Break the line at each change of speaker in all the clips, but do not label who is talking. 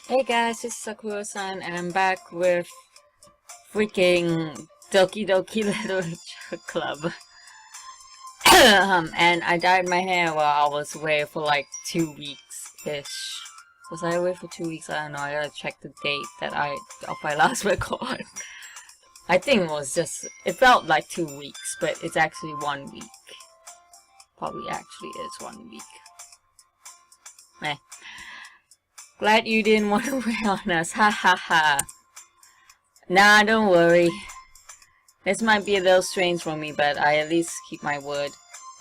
Hey guys, it's Sakura-san, and I'm back with freaking Doki Doki Literature Club. And I dyed my hair while I was away for like 2 weeks-ish. Was I away for 2 weeks? I don't know, I gotta check the date of my last record. I think it felt like 2 weeks, but it's actually 1 week. Probably actually is 1 week. Meh. Glad you didn't want to wait on us, ha ha ha. Nah, don't worry. This might be a little strange for me, but I at least keep my word.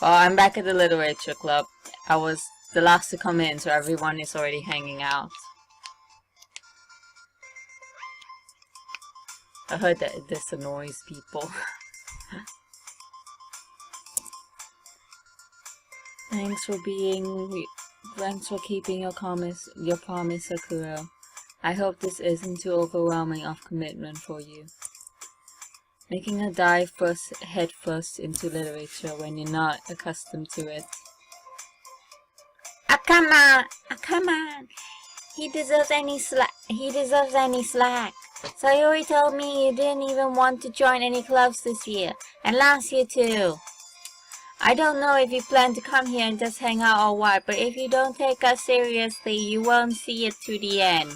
Well, I'm back at the literature club. I was the last to come in, so everyone is already hanging out. I heard that this annoys people. Thanks for keeping your promise, Sakura. I hope this isn't too overwhelming of commitment for you. Making a dive head first into literature when you're not accustomed to it. Ah, come on! Ah, come on! He deserves any slack. Sayori told me you didn't even want to join any clubs this year, and last year too. I don't know if you plan to come here and just hang out or what, but if you don't take us seriously, you won't see it to the end.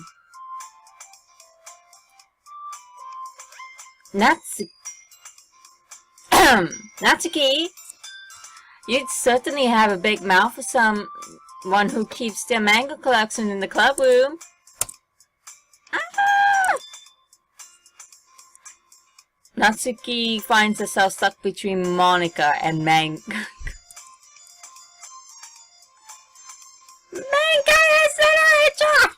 Natsuki, you'd certainly have a big mouth for someone who keeps their manga collection in the club room. Ah! Natsuki finds herself stuck between Monica and Manga literature!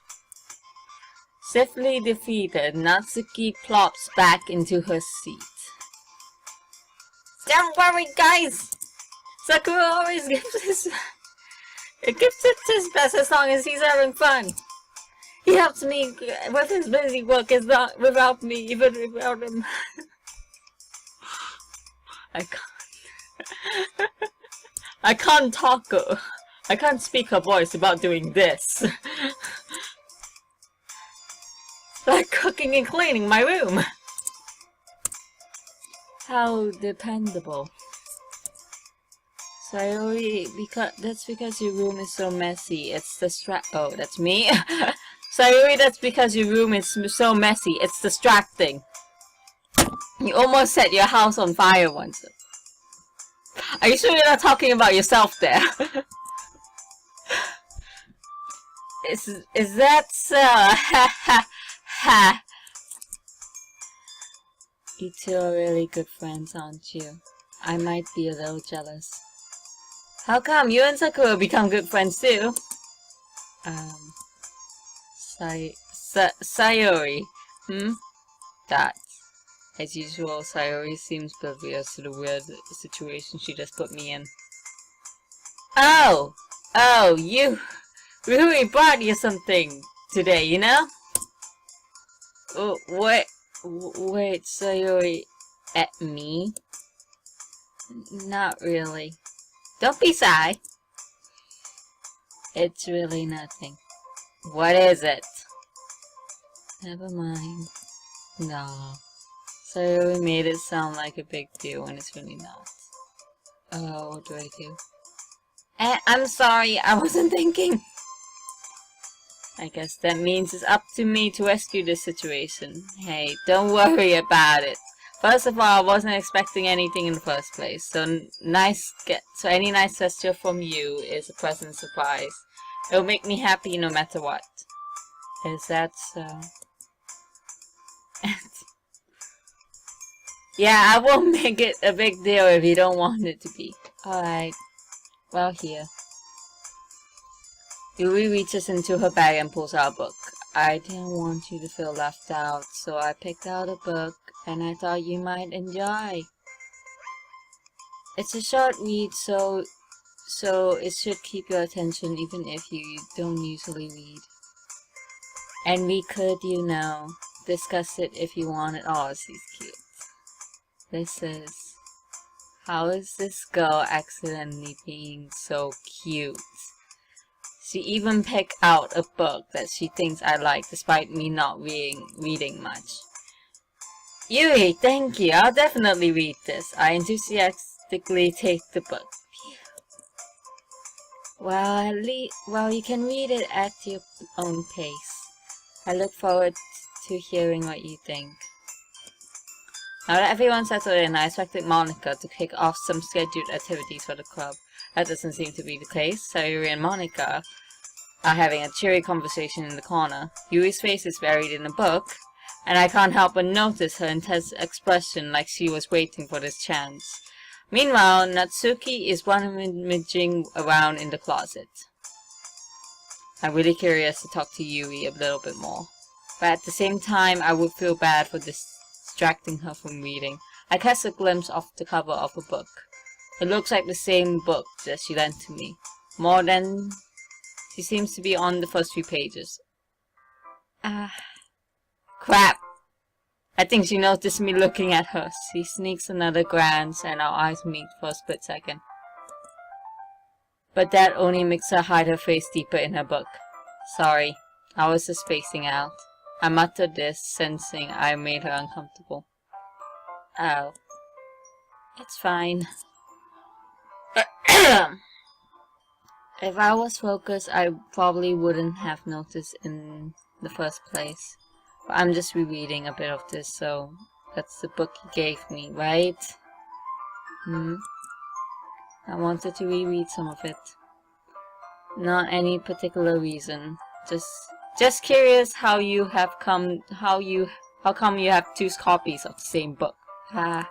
Swiftly defeated, Natsuki plops back into her seat. Don't worry, guys! Sakura always gives it his best as long as he's having fun. He helps me with his busy work without me, even without him. I can't speak her voice without doing this. Like cooking and cleaning my room. How dependable. Sayori, that's because your room is so messy. Oh, that's me? Sayori, that's because your room is so messy. It's distracting. You almost set your house on fire once. Are you sure you're not talking about yourself there? Is that so? Ha ha ha. You two are really good friends, aren't you? I might be a little jealous. How come you and Sakura become good friends too? Sayori. That. As usual, Sayori seems oblivious to the weird situation she just put me in. Oh, you really brought you something today, you know? Oh, wait, Sayori, at me? Not really. Don't be shy. It's really nothing. What is it? Never mind. No. Sayori made it sound like a big deal when it's really not. What do I do? I'm sorry, I wasn't thinking. I guess that means it's up to me to rescue this situation. Hey, don't worry about it. First of all, I wasn't expecting anything in the first place, so any nice gesture from you is a pleasant surprise. It'll make me happy no matter what. Is that so? Yeah, I won't make it a big deal if you don't want it to be. Alright. Well, here. Yuri reaches into her bag and pulls out a book. I didn't want you to feel left out, so I picked out a book, and I thought you might enjoy. It's a short read, so it should keep your attention even if you don't usually read. And we could, discuss it if you wanted. Oh, she's cute. This is... How is this girl accidentally being so cute? She even picked out a book that she thinks I like, despite me not reading much. Yui, thank you. I'll definitely read this. I enthusiastically take the book. Well, you can read it at your own pace. I look forward to hearing what you think. Now that everyone's settled in, I expected Monica to kick off some scheduled activities for the club. That doesn't seem to be the case. Sayuri and Monica are having a cheery conversation in the corner. Yui's face is buried in a book, and I can't help but notice her intense expression like she was waiting for this chance. Meanwhile, Natsuki is rummaging around in the closet. I'm really curious to talk to Yui a little bit more. But at the same time, I would feel bad for distracting her from reading. I catch a glimpse of the cover of a book. It looks like the same book that she lent to me. More than... She seems to be on the first few pages. Crap! I think she noticed me looking at her. She sneaks another glance and our eyes meet for a split second. But that only makes her hide her face deeper in her book. Sorry, I was just spacing out. I muttered this, sensing I made her uncomfortable. Oh. It's fine. If I was focused, I probably wouldn't have noticed in the first place. But I'm just rereading a bit of this, so that's the book he gave me, right? I wanted to reread some of it. Not any particular reason. Just curious how come you have two copies of the same book. Well,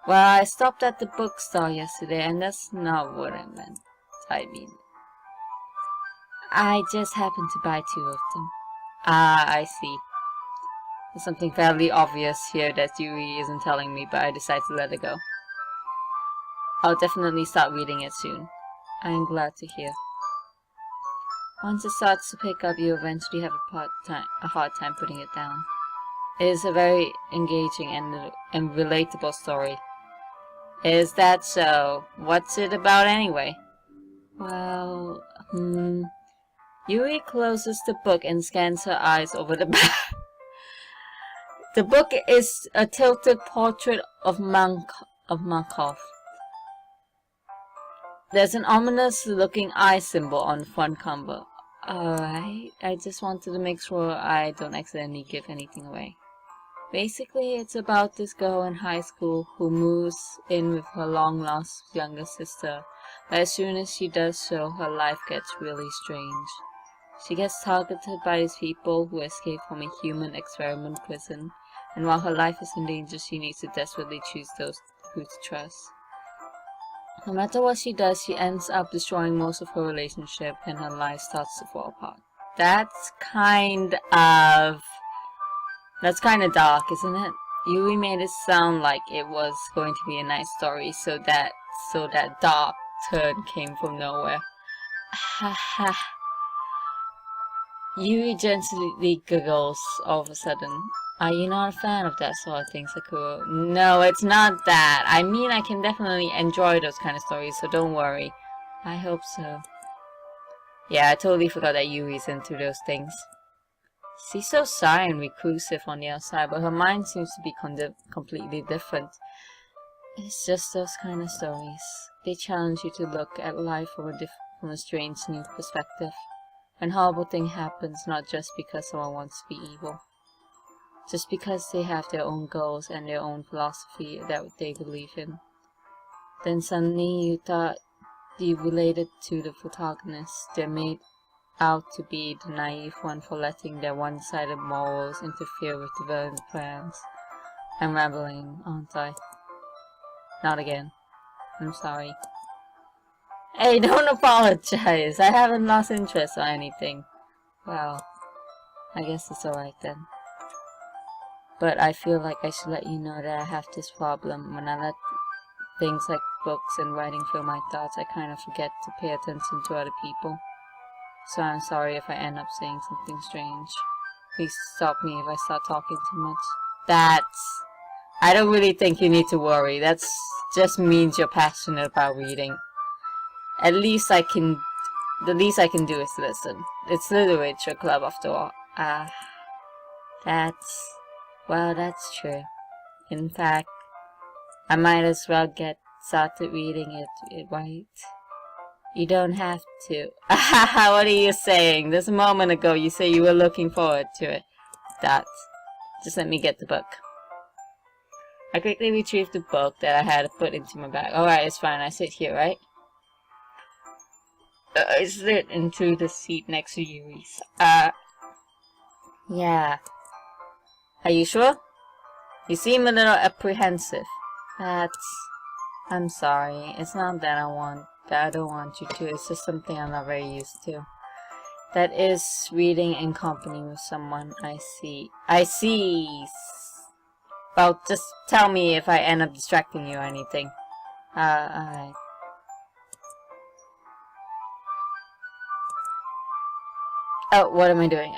I stopped at the bookstore yesterday, and that's not what I meant. I just happened to buy two of them. I see. There's something fairly obvious here that Yui isn't telling me, but I decided to let it go. I'll definitely start reading it soon. I am glad to hear. Once it starts to pick up, you eventually have a hard time putting it down. It is a very engaging and relatable story. Is that so? What's it about anyway? Well, Yui closes the book and scans her eyes over the back. The book is a tilted portrait of Markov. There's an ominous-looking eye symbol on the front cover. Alright, I just wanted to make sure I don't accidentally give anything away. Basically, it's about this girl in high school who moves in with her long-lost younger sister, but as soon as she does so, her life gets really strange. She gets targeted by these people who escape from a human experiment prison, and while her life is in danger, she needs to desperately choose those who to trust. No matter what she does, she ends up destroying most of her relationship, and her life starts to fall apart. That's kind of dark, isn't it? Yui made it sound like it was going to be a nice story, so that dark turn came from nowhere. Haha. Yui gently giggles all of a sudden. Are you not a fan of that sort of thing, Sakura? No, it's not that. I mean, I can definitely enjoy those kind of stories, so don't worry. I hope so. Yeah, I totally forgot that Yui's into those things. She's so shy and reclusive on the outside, but her mind seems to be completely different. It's just those kind of stories. They challenge you to look at life from a strange new perspective. An horrible thing happens not just because someone wants to be evil. Just because they have their own goals and their own philosophy that they believe in. Then suddenly you thought you related to the protagonist. They're made out to be the naive one for letting their one-sided morals interfere with the villain's plans. I'm rambling, aren't I? Not again. I'm sorry. Hey, don't apologize. I haven't lost interest or anything. Well, I guess it's alright then. But I feel like I should let you know that I have this problem. When I let things like books and writing fill my thoughts, I kind of forget to pay attention to other people. So I'm sorry if I end up saying something strange. Please stop me if I start talking too much. I don't really think you need to worry. That just means you're passionate about reading. At least I can the least I can do is listen. It's literature club after all. That's true. In fact, I might as well get started reading it, right? You don't have to. What are you saying? Just a moment ago you said you were looking forward to it. Just let me get the book. I quickly retrieved the book that I had put into my bag. Alright, it's fine. I sit here, right? I slid into the seat next to Yuri's. Yeah. Are you sure? You seem a little apprehensive. I'm sorry. It's not that I don't want you to. It's just something I'm not very used to. That is reading in company with someone. I see. Well, just tell me if I end up distracting you or anything. Alright. Oh, what am I doing?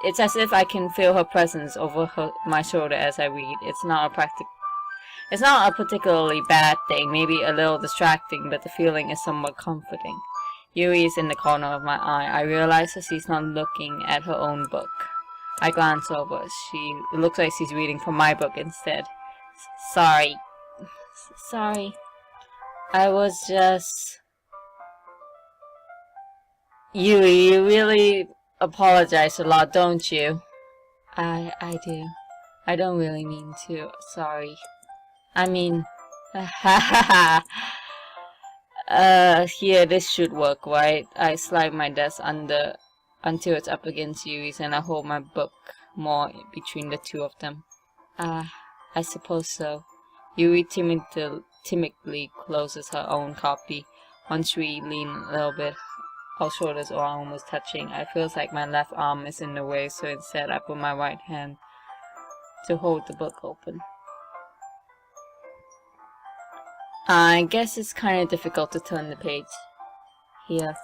It's as if I can feel her presence over my shoulder as I read. It's not a particularly bad thing, maybe a little distracting, but the feeling is somewhat comforting. Yuri is in the corner of my eye. I realize that she's not looking at her own book. I glance over. It looks like she's reading from my book instead. Sorry. I was just... Yuri, you really apologize a lot, don't you? I do. I don't really mean to. Sorry. I mean... here, this should work, right? I slide my desk under until it's up against Yuri's and I hold my book more between the two of them. I suppose so. Yuri timidly closes her own copy. Once we lean a little bit, our shoulders are almost touching. I feel like my left arm is in the way, so instead I put my right hand to hold the book open. I guess it's kind of difficult to turn the page. Here.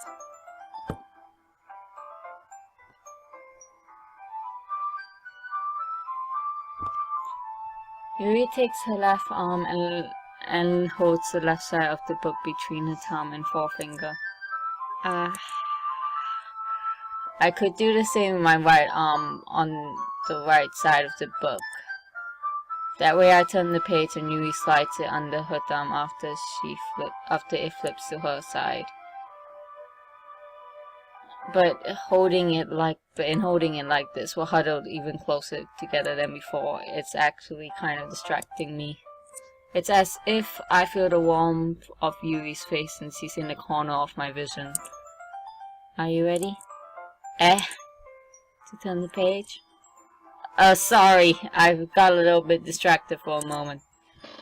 Yuri takes her left arm and holds the left side of the book between her thumb and forefinger. I could do the same with my right arm on the right side of the book. That way I turn the page and Yuri slides it under her thumb after it flips to her side. But in holding it like this, we're huddled even closer together than before. It's actually kind of distracting me. It's as if I feel the warmth of Yuri's face and she's in the corner of my vision. Are you ready? To turn the page? Sorry, I got a little bit distracted for a moment.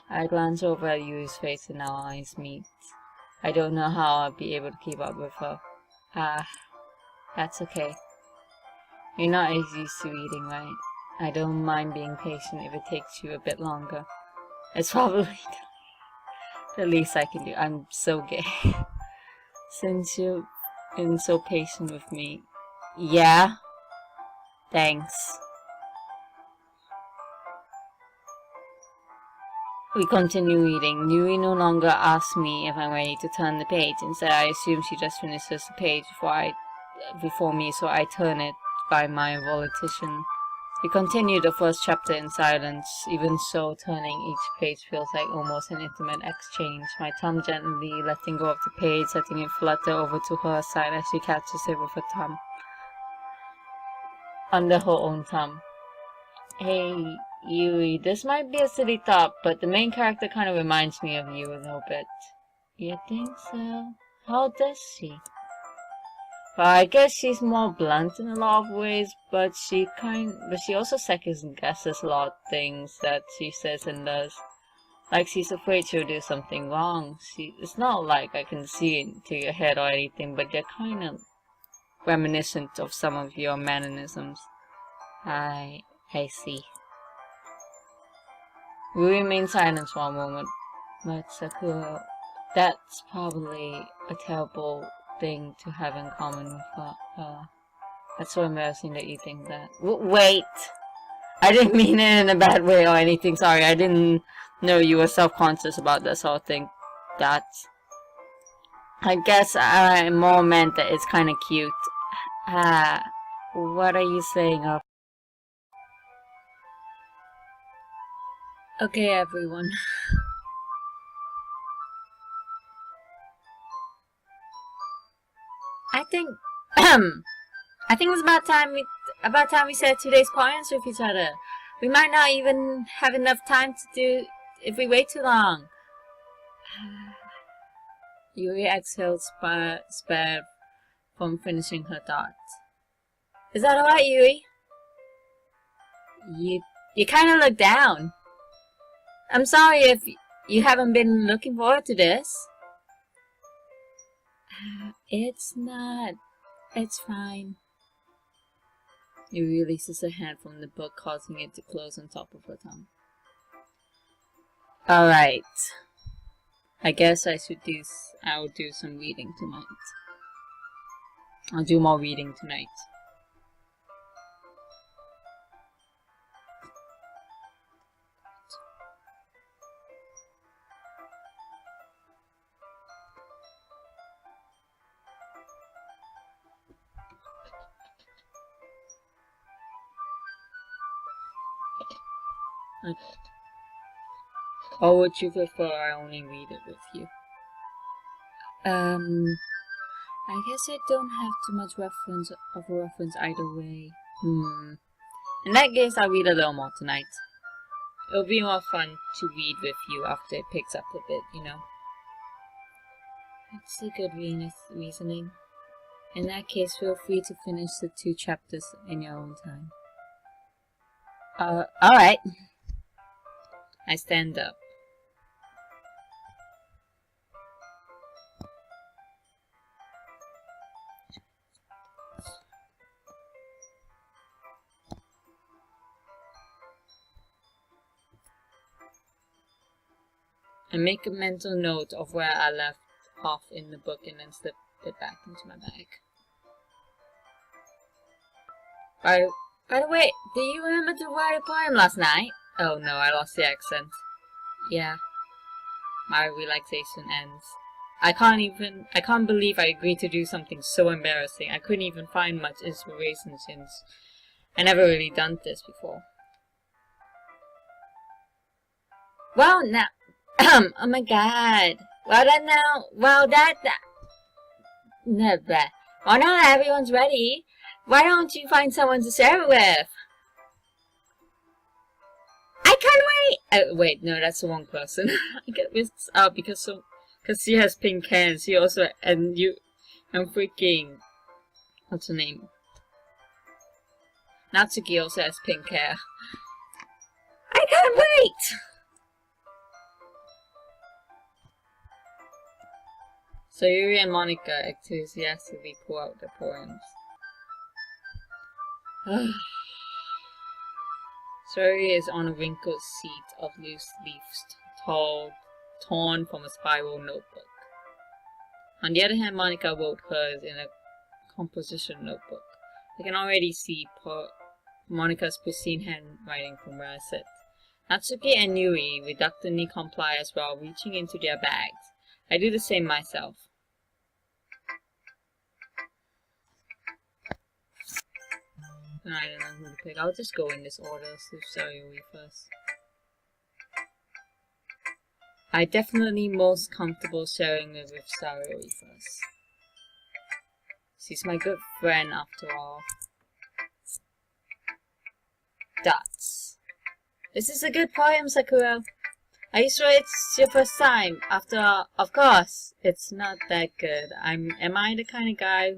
I glance over at Yuri's face and our eyes meet. I don't know how I'll be able to keep up with her. That's okay. You're not as used to reading, right? I don't mind being patient if it takes you a bit longer. It's probably the least I can do. I'm so gay. Since you've been so patient with me. Yeah? Thanks. We continue reading. Yuri no longer asks me if I'm ready to turn the page. Instead, I assume she just finishes the page before me, so I turn it by my volition. We continue the first chapter in silence. Even so, turning each page feels like almost an intimate exchange. My thumb gently letting go of the page, letting it flutter over to her side as she catches it with her thumb under her own thumb. Hey, Yuri, this might be a silly thought, but the main character kind of reminds me of you a little bit. You think so? How does she? Well, I guess she's more blunt in a lot of ways, but she also second guesses a lot of things that she says and does. Like she's afraid she'll do something wrong. It's not like I can see into your head or anything, but they're kind of reminiscent of some of your mannerisms. I see. We remain silent for a moment. But Sakura, that's probably a terrible thing to have in common with her. That's so embarrassing that you think that. Wait! I didn't mean it in a bad way or anything, sorry. I didn't know you were self-conscious about that sort of thing. I guess I more meant that it's kind of cute. What are you saying? Okay, everyone. I think, I think it's about time we said today's poems with each other. We might not even have enough time to do if we wait too long. Yuri exhaled, spared from finishing her thoughts. Is that alright, Yuri? You kind of look down. I'm sorry if you haven't been looking forward to this. It's not. It's fine. Yuri releases her hand from the book, causing it to close on top of her tongue. Alright. I guess I'll do some reading tonight. I'll do more reading tonight. Or would you prefer I only read it with you? I guess I don't have too much reference either way. In that case, I'll read a little more tonight. It'll be more fun to read with you after it picks up a bit, you know. That's a good reasoning. In that case, feel free to finish the 2 chapters in your own time. Alright. I stand up. I make a mental note of where I left off in the book and then slip it back into my bag. By the way, do you remember to write a poem last night? Oh no, I lost the accent. Yeah. My relaxation ends. I can't believe I agreed to do something so embarrassing. I couldn't even find much inspiration since I never really done this before. Well, now, oh my god. Well now everyone's ready. Why don't you find someone to share it with? I can't wait! Wait, no, that's the wrong person. I get mixed up because she has pink hair and freaking, what's her name? Natsuki also has pink hair. I can't wait! So Yuri and Monika enthusiastically pull out their poems. Suri is on a wrinkled sheet of loose leaves, torn from a spiral notebook. On the other hand, Monika wrote hers in a composition notebook. I can already see Monika's pristine handwriting from where I sit. Natsuki and Yuri reluctantly comply as well, reaching into their bags. I do the same myself. I don't know who to pick. I'll just go in this order. So Sayuri first. I definitely most comfortable sharing it with Sayuri first. She's my good friend after all. Dots. This is a good poem, Sakura. Are you sure it's your first time? After all, of course, it's not that good. Am I the kind of guy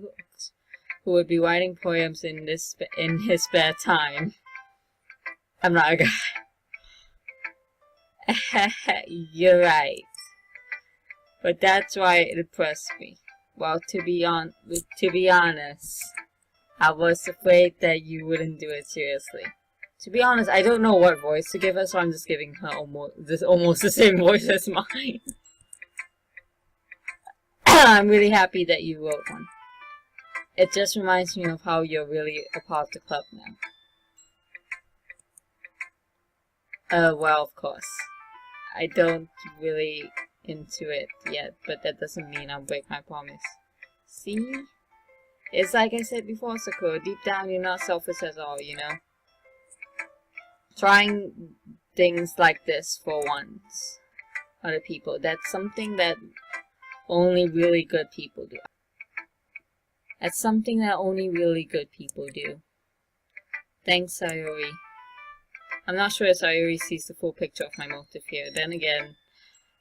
who would be writing poems in his spare time? I'm not a guy. You're right. But that's why it impressed me. Well, to be honest, I was afraid that you wouldn't do it seriously. To be honest, I don't know what voice to give her, so I'm just giving her almost the same voice as mine. I'm really happy that you wrote one. It just reminds me of how you're really a part of the club now. Well, of course. I don't really into it yet, but that doesn't mean I'll break my promise. See? It's like I said before, Sakura, deep down you're not selfish at all, you know? Trying things like this for once. Other people, that's something that only really good people do. That's something that only really good people do. Thanks, Sayori. I'm not sure if Sayori sees the full picture of my motive here. Then again,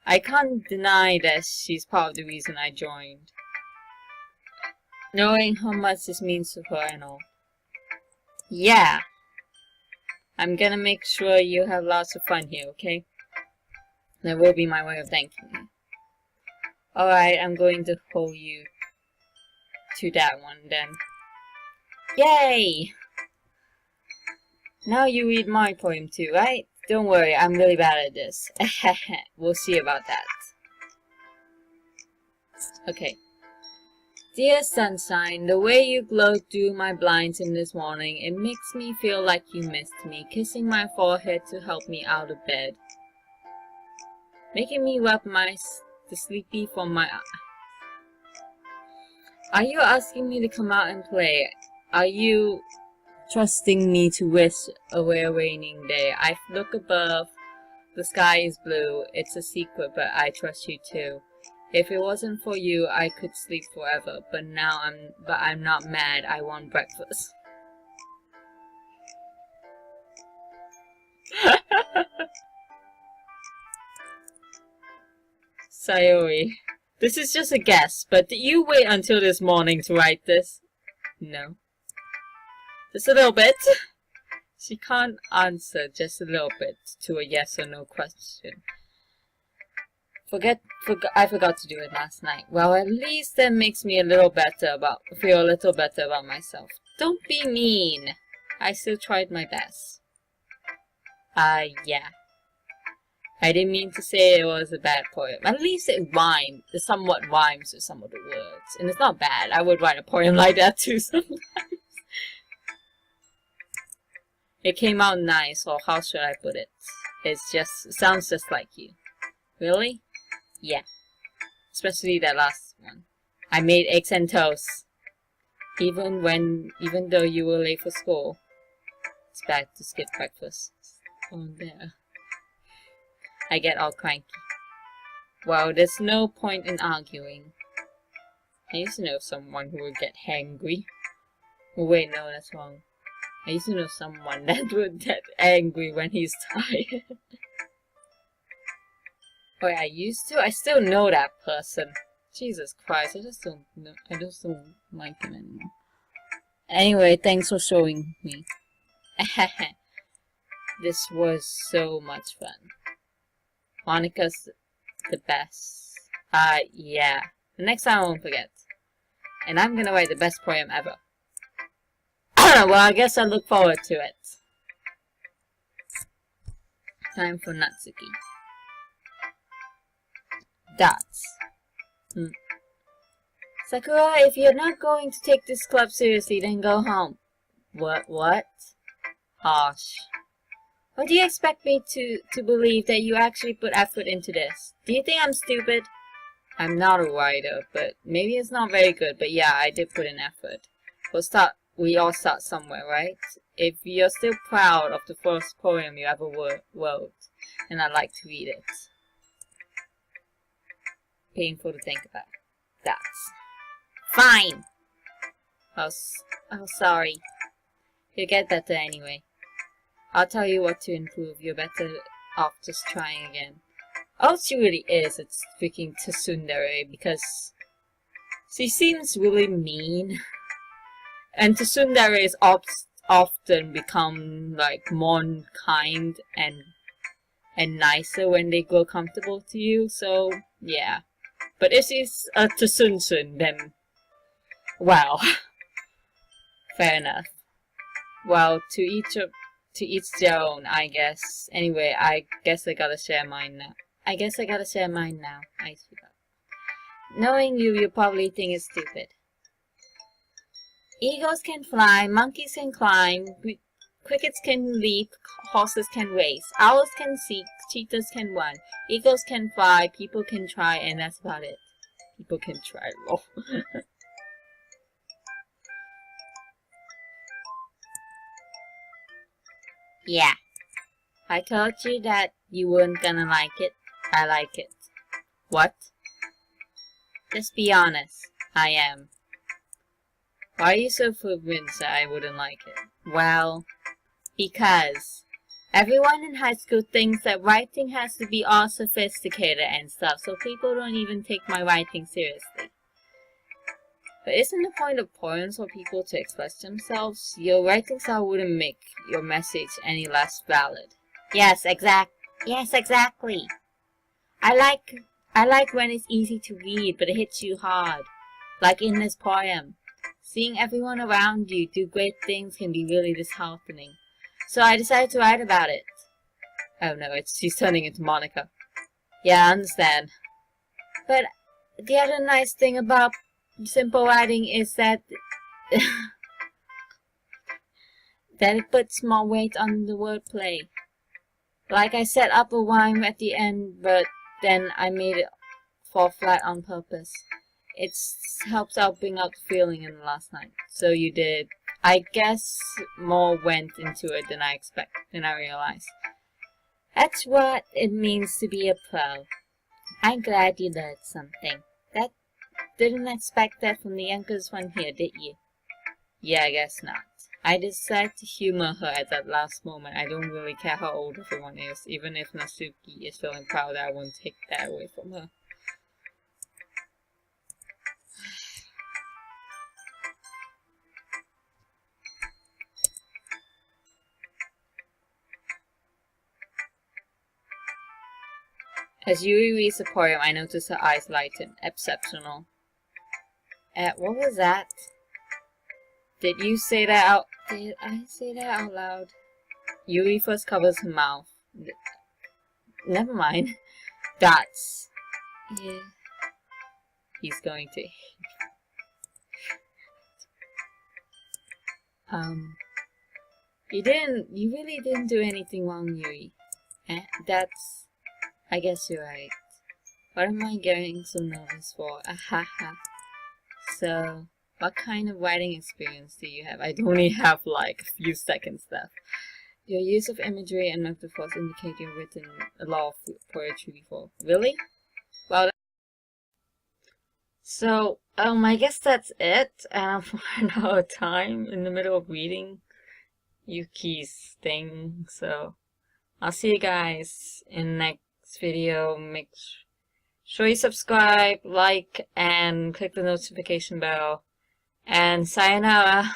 I can't deny that she's part of the reason I joined. Knowing how much this means to her and all. Yeah! I'm gonna make sure you have lots of fun here, okay? That will be my way of thanking you. Alright, I'm going to hold you to that one then. Yay! Now you read my poem too, right? Don't worry, I'm really bad at this. We'll see about that. Okay. Dear sunshine, the way you glowed through my blinds in this morning, it makes me feel like you missed me, kissing my forehead to help me out of bed. Making me wipe the sleepy from my eye. Are you asking me to come out and play? Are you trusting me to wish away a raining day? I look above, the sky is blue, it's a secret, but I trust you too. If it wasn't for you, I could sleep forever, but I'm not mad, I want breakfast. Sayori, this is just a guess, but did you wait until this morning to write this? No. Just a little bit. She can't answer just a little bit to a yes or no question. I forgot to do it last night. Well, at least that makes me feel a little better about myself. Don't be mean. I still tried my best. Yeah. I didn't mean to say it was a bad poem. At least it rhymed. It somewhat rhymes with some of the words. And it's not bad. I would write a poem like that too sometimes. It came out nice, or how should I put it? It sounds just like you. Really? Yeah. Especially that last one. I made eggs and toast. Even though you were late for school. It's bad to skip breakfast. Oh, there. I get all cranky. Well, there's no point in arguing. I used to know someone who would get hangry. Oh, wait, no, that's wrong. I used to know someone that would get angry when he's tired. Wait, I still know that person. Jesus Christ, I just don't like him anymore. Anyway, thanks for showing me. This was so much fun. Monica's the best. Yeah. The next time I won't forget. And I'm gonna write the best poem ever. Well, I guess I look forward to it. Time for Natsuki. Dots. Sakura, if you're not going to take this club seriously, then go home. What? Harsh. Or do you expect me to believe that you actually put effort into this? Do you think I'm stupid? I'm not a writer, but maybe it's not very good, but yeah, I did put in effort. We all start somewhere, right? If you're still proud of the first poem you ever wrote, then I'd like to read it. Painful to think about. That's fine! Oh, sorry. You'll get better anyway. I'll tell you what to improve. You're better off just trying again. All she really is, it's freaking Tsundere, because she seems really mean. And Tsundere is often become like more kind and nicer when they grow comfortable to you, so yeah. But if she's a Tsunsun, then well, fair enough. Well, to each their own, I guess. Anyway, I guess I gotta share mine now. I forgot. Knowing you probably think it's stupid. Eagles can fly, monkeys can climb,
Crickets can leap, horses can race, owls can seek, cheetahs can run, eagles can fly, people can try, and that's about it. People can try. Oh. Yeah. I told you that you weren't gonna like it. I like it. What? Just be honest. I am. Why are you so convinced that I wouldn't like it? Well, because everyone in high school thinks that writing has to be all sophisticated and stuff, so people don't even take my writing seriously. But isn't the point of poems for people to express themselves? Your writing style wouldn't make your message any less valid. Yes, exactly. I like when it's easy to read, but it hits you hard. Like in this poem. Seeing everyone around you do great things can be really disheartening. So I decided to write about it. Oh no, she's turning into Monica. Yeah, I understand. But the other nice thing about simple writing is that that it puts more weight on the wordplay. Like I set up a rhyme at the end, but then I made it fall flat on purpose. It helps out bring out the feeling in the last line. So you did. I guess more went into it than I realized. That's what it means to be a pro. I'm glad you learned something. That didn't expect that from the youngest one here, did you? Yeah, I guess not. I decided to humor her at that last moment. I don't really care how old everyone is, even if Natsuki is feeling proud, I won't take that away from her. As Yuri reads the poem, I notice her eyes lighten. Exceptional. What was that? Did I say that out loud? Yuri first covers her mouth. Never mind. That's... Yeah. He's going to... You really didn't do anything wrong, Yuri. That's... I guess you're right. What am I getting so nervous for? Ahaha. So, what kind of writing experience do you have? I only have like a few seconds left. Your use of imagery and metaphors indicate you've written a lot of poetry before. Really? Well, so, I guess that's it. And I'm running out of time in the middle of reading Yuki's thing. So, I'll see you guys in the next video. Make sure you subscribe, like, and click the notification bell. And sayonara.